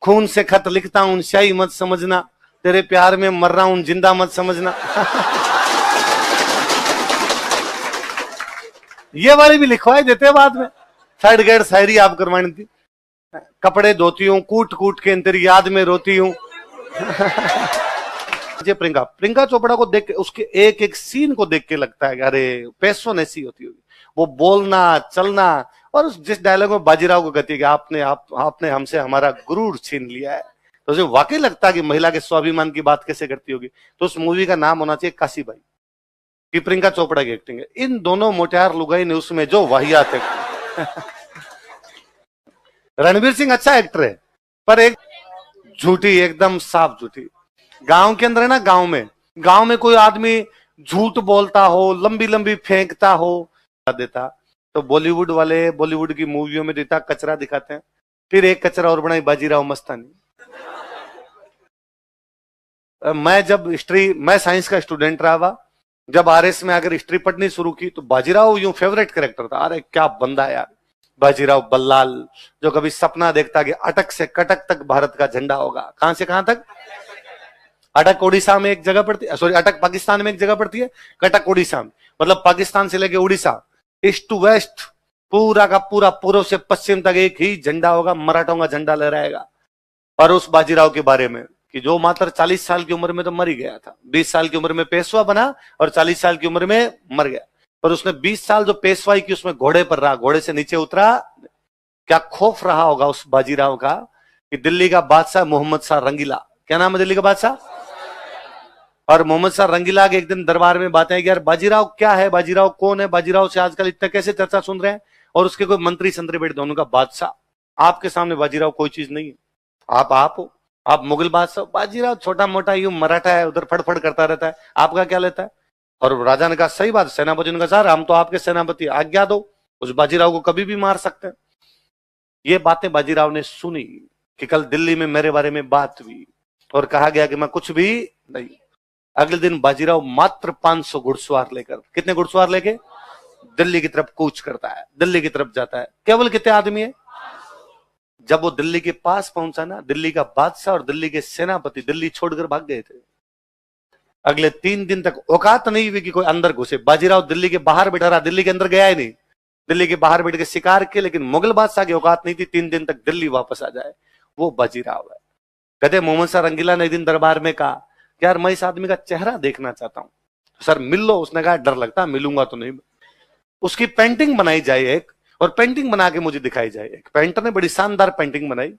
खून से खत लिखता हूं, शाही मत समझना, तेरे प्यार में मर रहा हूं, जिंदा मत समझना। ये वाली भी लिखवाई देते बाद में, साइड गेट शायरी आप करवानी थी। कपड़े धोती हूँ कूट कूट के, तेरी याद में रोती हूँ। प्रियंका चोपड़ा को देख के, उसके एक एक सीन को देख के लगता है कि अरे पैसों ऐसी होती होगी, वो बोलना चलना। और जिस डायलॉग में बाजीराव को कहती है कि आपने हमसे हमारा गुरूर छीन लिया है, तो उसे वाकई लगता है कि महिला के स्वाभिमान की बात कैसे करती होगी। तो उस मूवी का नाम होना चाहिए काशीबाई, कि प्रियंका चोपड़ा की एक्टिंग है। इन दोनों मोटियार लुगाई ने उसमें जो वाहियात है। रणवीर सिंह अच्छा एक्टर है, पर एक झूठी, एकदम साफ झूठी। गांव के अंदर है ना, गांव में कोई आदमी झूठ बोलता हो, लंबी लंबी फेंकता हो, देता तो बॉलीवुड वाले बॉलीवुड की मूवियों में देता कचरा दिखाते हैं। फिर एक कचरा और बनाई बाजीराव मस्तानी। मैं साइंस का स्टूडेंट रहा हुआ, जब आरएस में आकर हिस्ट्री पढ़नी शुरू की तो बाजीराव यूं फेवरेट कैरेक्टर था। अरे क्या बंदा यार बाजीराव बल्लाल, जो कभी सपना देखता कि अटक से कटक तक भारत का झंडा होगा। कहां से कहां तक? अटक उड़ीसा में एक जगह पड़ती है, सॉरी अटक पाकिस्तान में एक जगह पड़ती है, कटक उड़ीसा में, मतलब पाकिस्तान से लेके उड़ीसा, ईस्ट टू वेस्ट, पूरा का पूरा पूर्व से पश्चिम तक एक ही झंडा होगा, मराठों का झंडा लहराएगा। और उस बाजीराव के बारे में कि जो मात्र 40 साल की उम्र में तो मर ही गया था, 20 साल की उम्र में पेशवा बना और 40 साल की उम्र में मर गया। पर उसने 20 साल जो पेशवाई की उसमें घोड़े पर रहा, घोड़े से नीचे उतरा। क्या खौफ रहा होगा उस बाजीराव का कि दिल्ली का बादशाह मोहम्मद शाह रंगीला, क्या नाम है दिल्ली का बादशाह, और मोहम्मद शाह रंगीला के एक दिन दरबार में बातें कि यार बाजीराव क्या है, बाजीराव कौन है, बाजीराव से आजकल इतना कैसे चर्चा सुन रहे हैं। और उसके कोई मंत्री संतरी बैठे, दोनों का बादशाह, आपके सामने बाजीराव कोई चीज नहीं है, आप हो, आप मुगल बादशाह, बाजीराव छोटा मोटा यूं मराठा है, उधर फड़फड़ करता रहता है, आपका क्या लेता है। और राजा ने कहा सही बात, सेनापति ने कहा सर हम तो आपके सेनापति, आज्ञा दो, उस बाजीराव को कभी भी मार सकते हैं। ये बातें बाजीराव ने सुनी कि कल दिल्ली में मेरे बारे में बात हुई और कहा गया कि मैं कुछ भी नहीं। अगले दिन बाजीराव मात्र 500 घुड़सवार लेकर, कितने घुड़सवार लेके, दिल्ली की तरफ कूच करता है, दिल्ली की तरफ जाता है। केवल कितने आदमी है? जब वो दिल्ली के पास पहुंचा ना, दिल्ली का बादशाह और दिल्ली के सेनापति दिल्ली छोड़कर भाग गए थे। अगले 3 दिन तक औकात नहीं हुई कि कोई अंदर घुसे। बाजीराव दिल्ली के बाहर बैठा रहा, दिल्ली के अंदर गया ही नहीं, दिल्ली के बाहर बैठ के शिकार किए, लेकिन मुगल बादशाह की औकात नहीं थी 3 दिन तक दिल्ली वापस आ जाए। वो बाजीराव है। कहते मोहम्मद शाह रंगीला ने एक दिन दरबार में कहा यार मैं इस आदमी का चेहरा देखना चाहता हूं, सर मिल लो। उसने कहा डर लगता, मिलूंगा तो नहीं। उसकी पेंटिंग बनाई जाए एक, और पेंटिंग बना के मुझे दिखाई जाए। एक पेंटर ने बड़ी शानदार पेंटिंग बनाई।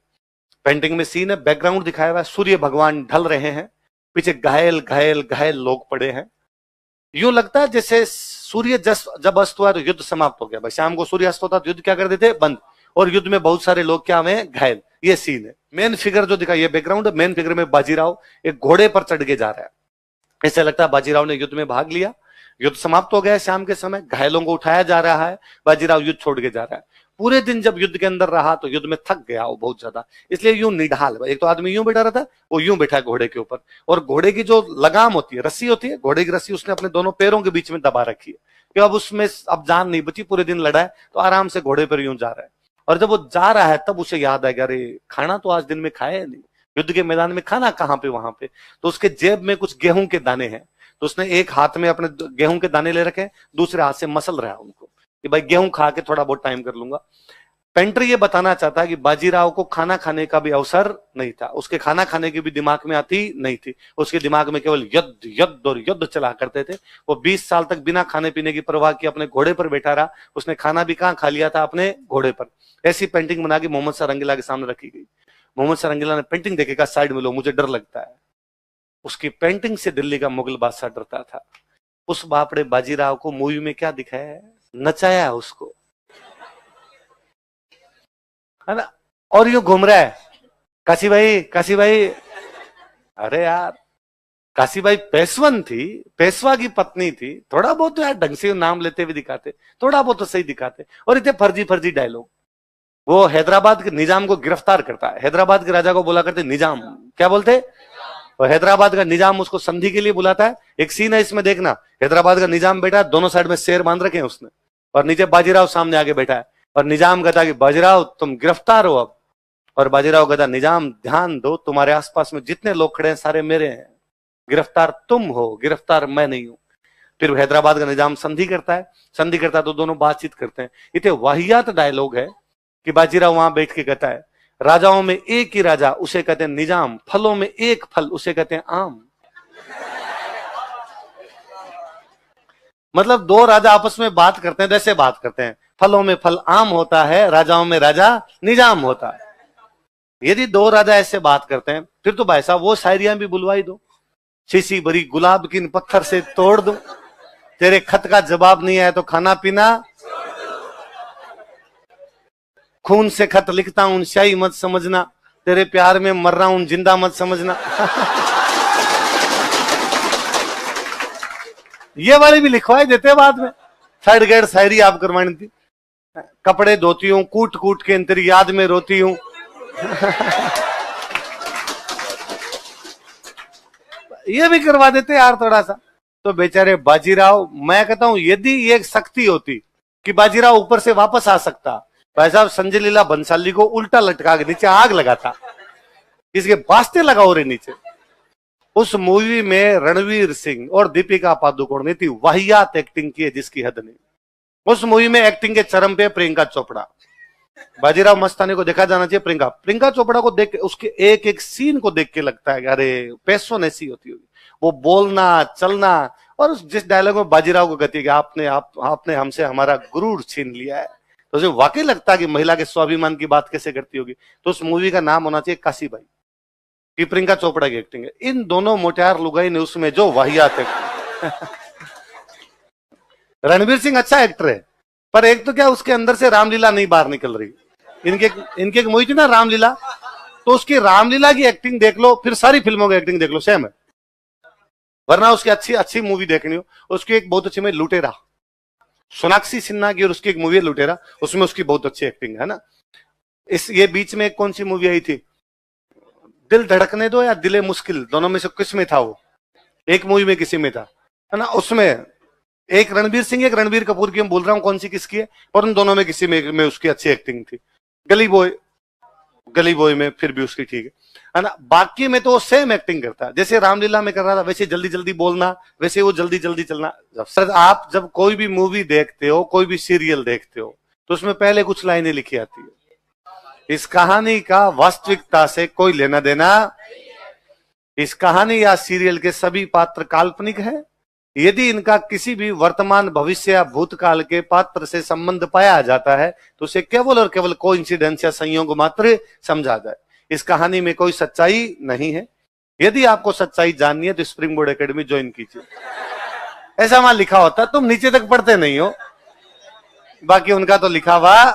पेंटिंग में सीन है, बैकग्राउंड दिखाया हुआ है, सूर्य भगवान ढल रहे हैं, पीछे घायल घायल घायल लोग पड़े हैं। यूं लगता है जैसे सूर्य जब अस्त हुआ तो युद्ध समाप्त हो गया। भाई शाम को सूर्य अस्त होता तो युद्ध क्या कर देते, बंद, और युद्ध में बहुत सारे लोग क्या हुए, घायल। ये सीन है। मेन फिगर जो दिखा, ये बैकग्राउंड है, मेन फिगर में बाजीराव एक घोड़े पर चढ़ के जा रहा है। ऐसा लगता है बाजीराव ने युद्ध में भाग लिया, युद्ध समाप्त हो गया शाम के समय, घायलों को उठाया जा रहा है, बाजीराव युद्ध छोड़ के जा रहा है। पूरे दिन जब युद्ध के अंदर रहा तो युद्ध में थक गया वो बहुत ज्यादा, इसलिए यूं निढाल, एक तो आदमी यूं बैठा रहता है, वो यूं बैठा है घोड़े के ऊपर, और घोड़े की जो लगाम होती है, रस्सी होती है, घोड़े की रस्सी उसने अपने दोनों पैरों के बीच में दबा रखी है कि अब उसमें अब जान नहीं बची, पूरे दिन लड़ा है, तो आराम से घोड़े पर यूं जा रहा है। और जब वो जा रहा है तब उसे याद आया अरे खाना तो आज दिन में खाया नहीं, युद्ध के मैदान में खाना कहां पे, वहां पे। तो उसके जेब में कुछ गेहूं के दाने हैं, तो उसने एक हाथ में अपने गेहूं के दाने ले रखे, दूसरे हाथ से मसल रहा है उनको कि भाई गेहूं खा के थोड़ा बहुत टाइम कर लूंगा। पेंटर ये बताना चाहता है कि बाजीराव को खाना खाने का भी अवसर नहीं था, उसके खाना खाने की भी दिमाग में आती नहीं थी, उसके दिमाग में केवल युद्ध युद्ध और युद्ध चला करते थे। वो 20 साल तक बिना खाने पीने की परवाह की अपने घोड़े पर बैठा रहा, उसने खाना भी कहां खा लिया था, अपने घोड़े पर। ऐसी पेंटिंग बना के मोहम्मद शाह रंगीला के सामने रखी गई। मोहम्मद शाह रंगीला ने पेंटिंग देखेगा, साइड में लो मुझे डर लगता है। उसकी पेंटिंग से दिल्ली का मुगल बादशाह डरता था। उस बापड़े बाजीराव को मूवी में क्या दिखाया है, नचाया उसको, है ना, और यूं घूम रहा है काशी भाई काशी भाई। अरे यार काशीबाई पेशवन थी, पेशवा की पत्नी थी, थोड़ा बहुत तो यार ढंग से नाम लेते हुए दिखाते, थोड़ा बहुत तो सही दिखाते। और इतने फर्जी फर्जी डायलॉग। वो हैदराबाद के निजाम को गिरफ्तार करता है, हैदराबाद के राजा को बोला करते निजाम, क्या बोलते, और हैदराबाद का निजाम उसको संधि के लिए बुलाता है। एक सीन है इसमें देखना, हैदराबाद का निजाम बैठा है, दोनों साइड में शेर बांध रखे हैं उसने, और नीचे बाजीराव सामने आगे बैठा है, और निजाम कहता है कि बाजीराव तुम गिरफ्तार हो अब। और बाजीराव गदा, निजाम ध्यान दो, तुम्हारे आसपास में जितने लोग खड़े हैं सारे मेरे हैं, गिरफ्तार तुम हो, गिरफ्तार मैं नहीं हूं। फिर हैदराबाद का निजाम संधि करता है तो दोनों बातचीत करते हैं। इतने वाहियात डायलॉग है कि बाजीराव वहां बैठ के कहता है, राजाओं में एक ही राजा, उसे कहते हैं निजाम, फलों में एक फल, उसे कहते हैं आम। मतलब दो राजा आपस में बात करते हैं, जैसे बात करते हैं, फलों में फल आम होता है, राजाओं में राजा निजाम होता है। यदि दो राजा ऐसे बात करते हैं, फिर तो भाई साहब वो शायरियां भी बुलवाई दो, शीशी भरी गुलाब की पत्थर से तोड़ दूं, तेरे खत का जवाब नहीं आया तो खाना पीना, खून से खत लिखता हूं शाही मत समझना, तेरे प्यार में मर रहा हूं जिंदा मत समझना। ये वाली भी लिखवाई देते बाद में, थर्ड ग्रेड शायरी आप करवानी थी। कपड़े धोती हूं कूट कूट के तेरी याद में रोती हूं। ये भी करवा देते यार थोड़ा सा। तो बेचारे बाजीराव, मैं कहता हूं यदि ये शक्ति होती कि बाजीराव ऊपर से वापस आ सकता, भाई साहब संजय लीला बंसाली को उल्टा लटका के नीचे आग लगाता, इसके वास्ते लगाओ रे नीचे। उस मूवी में रणवीर सिंह और दीपिका पादुकोण ने इतनी वाहियात एक्टिंग की है जिसकी हद नहीं। उस मूवी में एक्टिंग के चरम पे प्रियंका चोपड़ा। बाजीराव मस्तानी को देखा जाना चाहिए। प्रियंका चोपड़ा को देख, उसके एक एक सीन को देख के लगता है कि अरे पैसों ऐसी होती होगी, वो बोलना चलना। और जिस डायलॉग में बाजीराव को कहती है कि आपने हमसे हमारा गुरूर छीन लिया है, तो उसे वाकई लगता है कि महिला के स्वाभिमान की बात कैसे करती होगी। तो उस मूवी का नाम होना चाहिए काशी बाई, कि प्रियंका चोपड़ा की एक्टिंग है। इन दोनों मोटियार लुगाई ने उसमें जो वाहियात है। रणवीर सिंह अच्छा एक्टर है, पर एक तो क्या उसके अंदर से रामलीला नहीं बाहर निकल रही। इनके एक मूवी थी ना रामलीला, तो उसकी रामलीला की एक्टिंग देख लो, फिर सारी फिल्मों की एक्टिंग देख लो, सेम है। वरना उसकी अच्छी अच्छी मूवी देखनी हो, उसकी एक बहुत अच्छी में लुटेरा, सोनाक्षी सिन्हा की, और उसकी एक मूवी है लुटेरा, उसमें उसकी बहुत अच्छी एक्टिंग है ना। ये बीच में एक कौन सी मूवी आई थी, दिल धड़कने दो या दिले मुश्किल, दोनों में से किस में था वो, एक मूवी में किसी में था, है ना। उसमें एक रणबीर सिंह, एक रणबीर कपूर की, मैं बोल रहा हूं कौन सी किसकी है, पर उन दोनों में किसी में उसकी अच्छी एक्टिंग थी। गली बॉय में फिर भी उसकी ठीक है ना। बाकी में तो वो सेम एक्टिंग करता है, जैसे रामलीला में कर रहा था, वैसे जल्दी जल्दी बोलना, वैसे वो जल्दी जल्दी चलना। सर आप जब कोई भी मूवी देखते हो, कोई भी सीरियल देखते हो, तो उसमें पहले कुछ लाइनें लिखी आती है, इस कहानी का वास्तविकता से कोई लेना देना, इस कहानी या सीरियल के सभी पात्र काल्पनिक हैं, यदि इनका किसी भी वर्तमान भविष्य या भूतकाल के पात्र से संबंध पाया जाता है तो उसे केवल और केवल कोइंसिडेंस या संयोग मात्र समझा जाए। इस कहानी में कोई सच्चाई नहीं है। यदि आपको सच्चाई जाननी है तो स्प्रिंग बोर्ड एकेडमी ज्वाइन कीजिए। ऐसा वहां लिखा होता है, तुम नीचे तक पढ़ते नहीं हो, बाकी उनका तो लिखा हुआ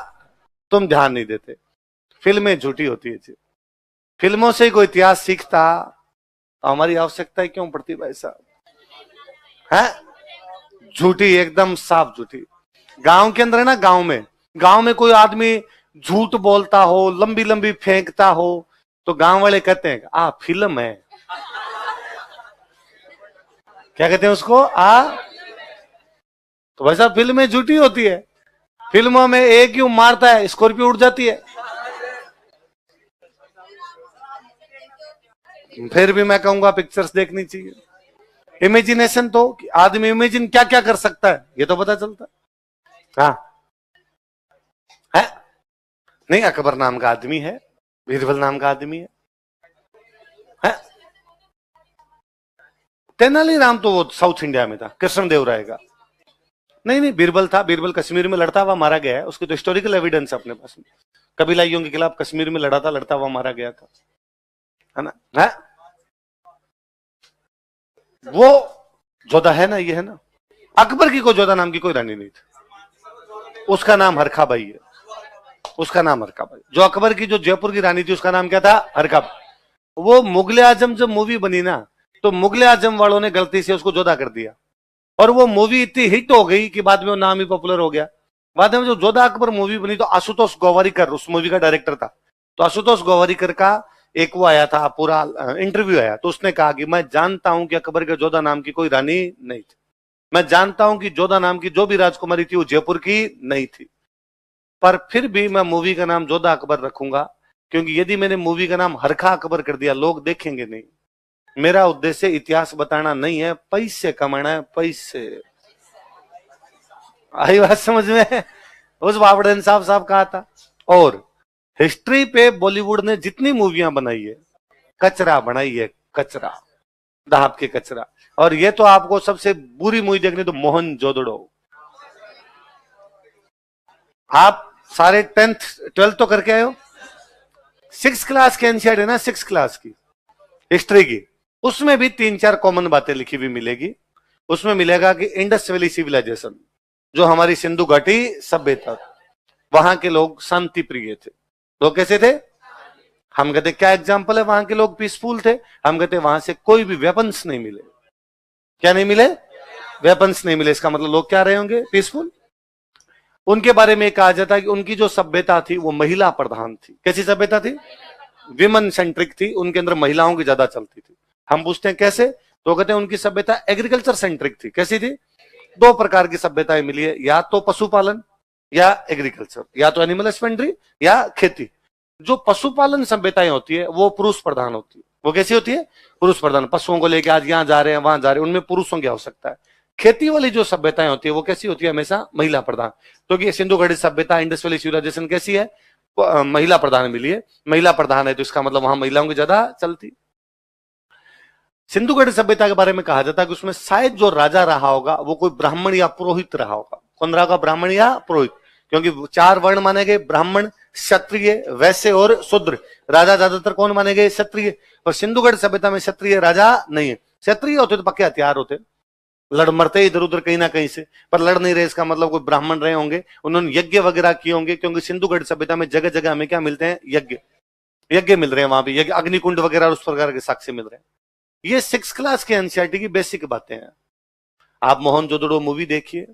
तुम ध्यान नहीं देते। फिल्में झूठी होती है, फिल्मों से कोई इतिहास सीखता तो हमारी आवश्यकता क्यों पड़ती भाई साहब, है झूठी, एकदम साफ झूठी। गांव के अंदर है ना, गांव में कोई आदमी झूठ बोलता हो, लंबी लंबी फेंकता हो, तो गांव वाले कहते हैं आ फिल्म है, क्या कहते हैं उसको, तो वैसा फिल्में झूठी होती है। फिल्मों में एक ही मारता है, स्कॉर्पियो उड़ जाती है। फिर भी मैं कहूंगा पिक्चर्स देखनी चाहिए। इमेजिनेशन तो आदमी इमेजिन क्या क्या कर सकता है ये तो पता चलता है। हाँ है नहीं, अकबर नाम का आदमी है, बीरबल नाम का आदमी है? तेनालीराम तो वो साउथ इंडिया में था, कृष्णदेवराय का। नहीं, बीरबल था, बीरबल कश्मीर में लड़ता हुआ मारा गया है, उसकी तो हिस्टोरिकल एविडेंस अपने पास में। कबीलाइयों के खिलाफ कश्मीर में लड़ता हुआ मारा गया था, है ना। है वो जोधा है ना, ये है ना। अकबर की कोई जोधा नाम की कोई रानी नहीं थी, उसका नाम हरखाबाई है, उसका नाम हरखाबाई। जो अकबर की जो जयपुर की रानी थी उसका नाम क्या था, हरखाबाई। वो मुगले आजम जब मूवी बनी ना, तो मुगले आजम वालों ने गलती से उसको जोधा कर दिया, और वो मूवी इतनी हिट हो गई कि बाद में वो नाम ही पॉपुलर हो गया। बाद में जो जोधा अकबर मूवी बनी तो आशुतोष गोवारिकर उस मूवी का डायरेक्टर था। तो आशुतोष गोवारिकर का एक वो आया था, पूरा इंटरव्यू आया, तो उसने कहा कि मैं जानता हूं कि अकबर के जोधा नाम की कोई रानी नहीं थी, मैं जानता हूं कि जोधा नाम की जो भी राजकुमारी थी वो जयपुर की नहीं थी, पर फिर भी मैं मूवी का नाम जोधा अकबर रखूंगा, क्योंकि यदि मैंने मूवी का नाम हरखा अकबर कर दिया लोग देखेंगे नहीं। मेरा उद्देश्य इतिहास बताना नहीं है, पैसे कमाना है, पैसे। आई बात समझ में? उस बाबड़न साहब कहा था। और हिस्ट्री पे बॉलीवुड ने जितनी मूवियां बनाई है, कचरा बनाई है, कचरा, दाब के कचरा। और ये तो आपको सबसे बुरी मूवी देखनी तो मोहनजोदड़ो। आप सारे 10th 12th तो करके आए हो, 6th क्लास की एनसीईआरटी है ना, 6th क्लास की हिस्ट्री की, उसमें भी 3-4 कॉमन बातें लिखी हुई मिलेगी। उसमें मिलेगा कि इंडस वैली सिविलाइजेशन, जो हमारी सिंधु घाटी सभ्यता, वहां के लोग शांति प्रिय थे। लोग कैसे थे? हम कहते क्या एग्जाम्पल है, वहां के लोग पीसफुल थे। हम कहते वहां से कोई भी वेपन्स नहीं मिले। क्या नहीं मिले? वेपन्स नहीं मिले। इसका मतलब लोग क्या रहे होंगे? पीसफुल। उनके बारे में कहा जाता है कि उनकी जो सभ्यता थी वो महिला प्रधान थी। कैसी सभ्यता थी? विमन सेंट्रिक थी, उनके अंदर महिलाओं की ज्यादा चलती थी। हम पूछते हैं कैसे, तो कहते हैं उनकी सभ्यता एग्रीकल्चर सेंट्रिक थी। कैसी थी? 2 प्रकार की सभ्यताएं मिली है, या तो पशुपालन या एग्रीकल्चर, या तो एनिमल हस्बेंड्री या खेती। जो पशुपालन सभ्यताएं होती है वो पुरुष प्रधान होती है। वो कैसी होती है? पुरुष प्रधान। पशुओं को लेकर आज यहां जा रहे हैं, वहां जा रहे हैं, उनमें पुरुषों की आवश्यकता है। खेती वाली जो सभ्यताएं होती है वो कैसी होती है? हमेशा महिला प्रधान। क्योंकि तो सिंधु घाटी सभ्यता, इंडस वैली सिविलाइजेशन कैसी है? महिला प्रधान मिली है। महिला प्रधान है तो इसका मतलब वहां महिलाओं की ज्यादा चलती। सिंधु घाटी सभ्यता के बारे में कहा जाता है कि उसमें शायद जो राजा रहा होगा वो कोई ब्राह्मण या पुरोहित रहा होगा। कौन रहा होगा? ब्राह्मण या पुरोहित। क्योंकि 4 वर्ण माने गए, ब्राह्मण, क्षत्रिय, वैश्य और शूद्र। राजा ज्यादातर कौन माने गए? क्षत्रिय। और सिंधु घाटी सभ्यता में क्षत्रिय राजा नहीं है। क्षत्रिय होते तो पक्के हथियार होते, लड़ मरते इधर उधर कहीं ना कहीं से, पर लड़ नहीं रहे। इसका मतलब कोई ब्राह्मण रहे होंगे, उन्होंने यज्ञ वगैरह किए होंगे। क्योंकि सिंधु घाटी सभ्यता में जगह जगह हमें क्या मिलते हैं? यज्ञ। यज्ञ मिल रहे हैं वहां भी, यज्ञ, अग्निकुंड वगैरह उस प्रकार के साक्ष्य मिल रहे हैं। ये 6th क्लास के एनसीईआरटी की बेसिक बातें हैं। आप मोहनजोदड़ो मूवी देखिए,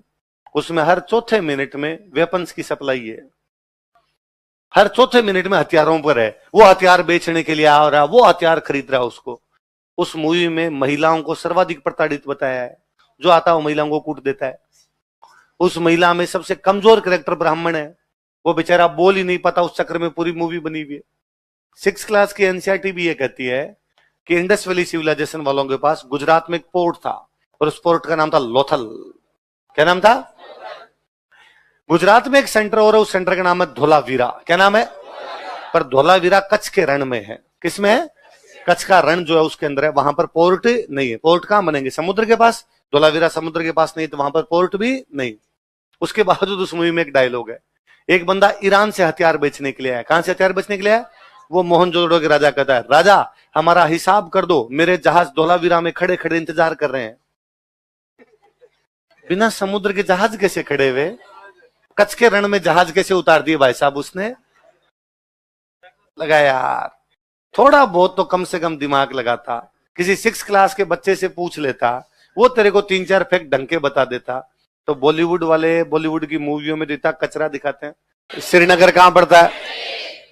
उसमें हर चौथे मिनट में वेपन्स की सप्लाई है। हर चौथे मिनट में हथियारों पर है। वो हथियार बेचने के लिए आ रहा, वो हथियार खरीद रहा उसको। उस मूवी में महिलाओं को सर्वाधिक प्रताड़ित बताया है। जो आता है वो महिलाओं को कूट देता है। उस महिला में सबसे कमजोर कैरेक्टर ब्राह्मण है, वो बेचारा बोल ही नहीं पाता। उस चक्कर में पूरी मूवी बनी हुई है। 6th क्लास की एनसीईआरटी भी ये कहती है कि इंडस वैली सिविलाइजेशन वालों के पास गुजरात में एक पोर्ट था और उस पोर्ट का नाम था लोथल। क्या नाम था? गुजरात में एक सेंटर और है, उस सेंटर का नाम है धोलावीरा। क्या नाम है? पर धोलावीरा कच्छ के रण में है। किसमें है? कच्छ का रण जो है उसके अंदर है। वहां पर पोर्ट नहीं है। पोर्ट कहां बनेंगे? समुद्र के पास। धोलावीरा समुद्र के पास नहीं, तो वहां पर पोर्ट भी नहीं। उसके बावजूद उस मूवी में एक डायलॉग है, एक बंदा ईरान से हथियार बेचने के लिए आया। कहां से हथियार बेचने के लिए आया? वो मोहनजोदड़ो के राजा कहता है, राजा हमारा हिसाब कर दो, मेरे जहाज धोलावीरा में खड़े खड़े इंतजार कर रहे हैं। बिना समुद्र के जहाज कैसे खड़े हुए? कच्छ के रण में जहाज कैसे उतार दिए भाई साहब उसने? लगा यार, थोड़ा बहुत तो कम से कम दिमाग लगाता। किसी 6th क्लास के बच्चे से पूछ लेता, वो तेरे को 3-4 फैक्ट ढंग के बता देता। तो बॉलीवुड वाले बॉलीवुड की मूवियों में इतना कचरा दिखाते हैं। श्रीनगर कहां पड़ता है?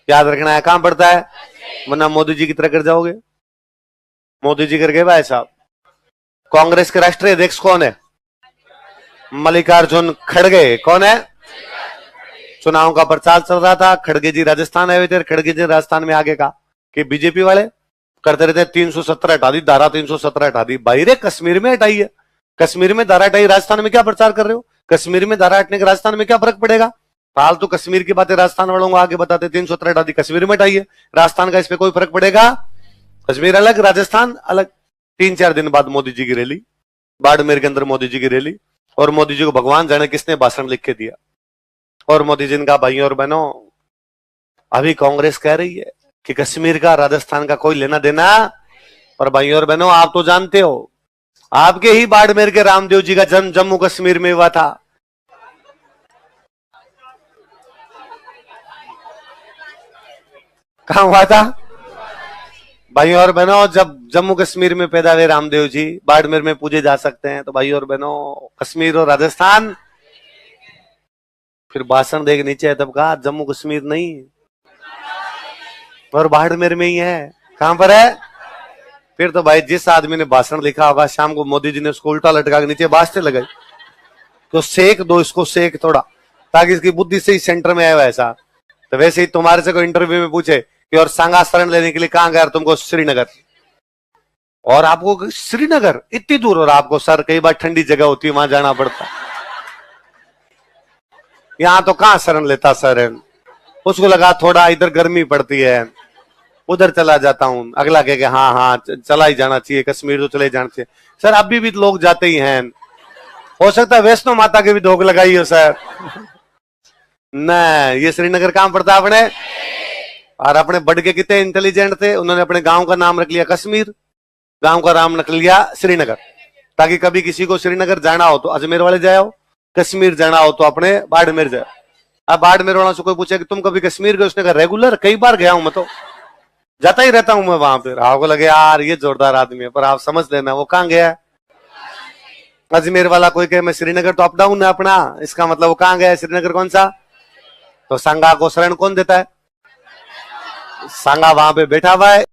याद रखना है, कहां पड़ता है, वरना मोदी जी की तरह कर जाओगे। मोदी जी कर गए भाई साहब। कांग्रेस के राष्ट्रीय अध्यक्ष कौन है? मल्लिकार्जुन खड़गे। कौन है? चुनाव का प्रचार चल रहा था, खड़गे जी राजस्थान आए हुए थे। खड़गे जी राजस्थान में आगे का कि बीजेपी वाले करते रहते 317 हटा दी, धारा 317 हटा दी। भाई रे कश्मीर में हटाई है, कश्मीर में धारा हटाई, राजस्थान में क्या प्रचार कर रहे हो? कश्मीर में धारा हटने के राजस्थान में क्या फर्क पड़ेगा? फालतू कश्मीर की बातें राजस्थान वालों को आगे बताते। 317 हटा दी, कश्मीर में हटाई है, राजस्थान का इस पे कोई फर्क पड़ेगा? कश्मीर अलग, राजस्थान अलग। 3-4 दिन बाद मोदी जी की रैली, बाड़मेर के अंदर मोदी जी की रैली। और मोदी जी को भगवान जाने किसने भाषण लिख के दिया। और मोदी जी ने कहा, भाइयों और बहनों, अभी कांग्रेस कह रही है कि कश्मीर का राजस्थान का कोई लेना देना, और भाइयों और बहनों आप तो जानते हो, आपके ही बाड़मेर के रामदेव जी का जन्म जम्मू कश्मीर में हुआ था। कहां हुआ था? भाइयों और बहनों, जब जम्मू कश्मीर में पैदा हुए रामदेव जी, बाड़मेर में पूजे जा सकते हैं, तो भाइयों और बहनों कश्मीर और राजस्थान। फिर भाषण देख नीचे है, तब कहा जम्मू कश्मीर नहीं और बाड़मेर में ही है। कहां पर है? फिर तो भाई जिस आदमी ने भाषण लिखा होगा, शाम को मोदी जी ने उसको उल्टा लटका के नीचे बास्ते लगाई, तो सेक दो इसको, सेक थोड़ा, ताकि इसकी बुद्धि से ही सेंटर में आए। वैसा तो वैसे ही तुम्हारे से कोई इंटरव्यू में पूछे कि और सांगा शरण लेने के लिए कहां गया? तुमको श्रीनगर। और आपको श्रीनगर इतनी दूर, और आपको सर कई बार ठंडी जगह होती है वहां जाना पड़ता, यहां तो कहां शरण लेता सर। उसको लगा थोड़ा इधर गर्मी पड़ती है, उधर चला जाता हूं। अगला कहे हाँ हाँ चला ही जाना चाहिए, कश्मीर तो चले जाना चाहिए। सर अभी भी लोग जाते ही हैं, हो सकता है वैष्णो माता के भी धोख लगाई हो सर। नहीं, ये श्रीनगर कहां पड़ता अपने। और अपने बढ़ के कितने इंटेलिजेंट थे, उन्होंने अपने गांव का नाम रख लिया कश्मीर, गांव का नाम रख लिया श्रीनगर, ताकि कभी किसी को श्रीनगर जाना हो तो अजमेर वाले जाओ, कश्मीर जाना हो तो अपने बाड़मेर जाओ। अब बाड़मेर वालों से कोई पूछे कि तुम कभी कश्मीर गए, उसने कहा रेगुलर, कई बार गया हूं मैं, तो जाता ही रहता हूं मैं वहां पे। आपको लगे यार ये जोरदार आदमी है, पर आप समझ लेना वो कहां गया है। अजमेर वाला कोई कहे मैं श्रीनगर, तो अप डाउन है अपना, इसका मतलब वो कहां गया है, श्रीनगर कौन सा। तो सांगा को शरण कौन देता है? सांगा वहां पे बैठा हुआ है।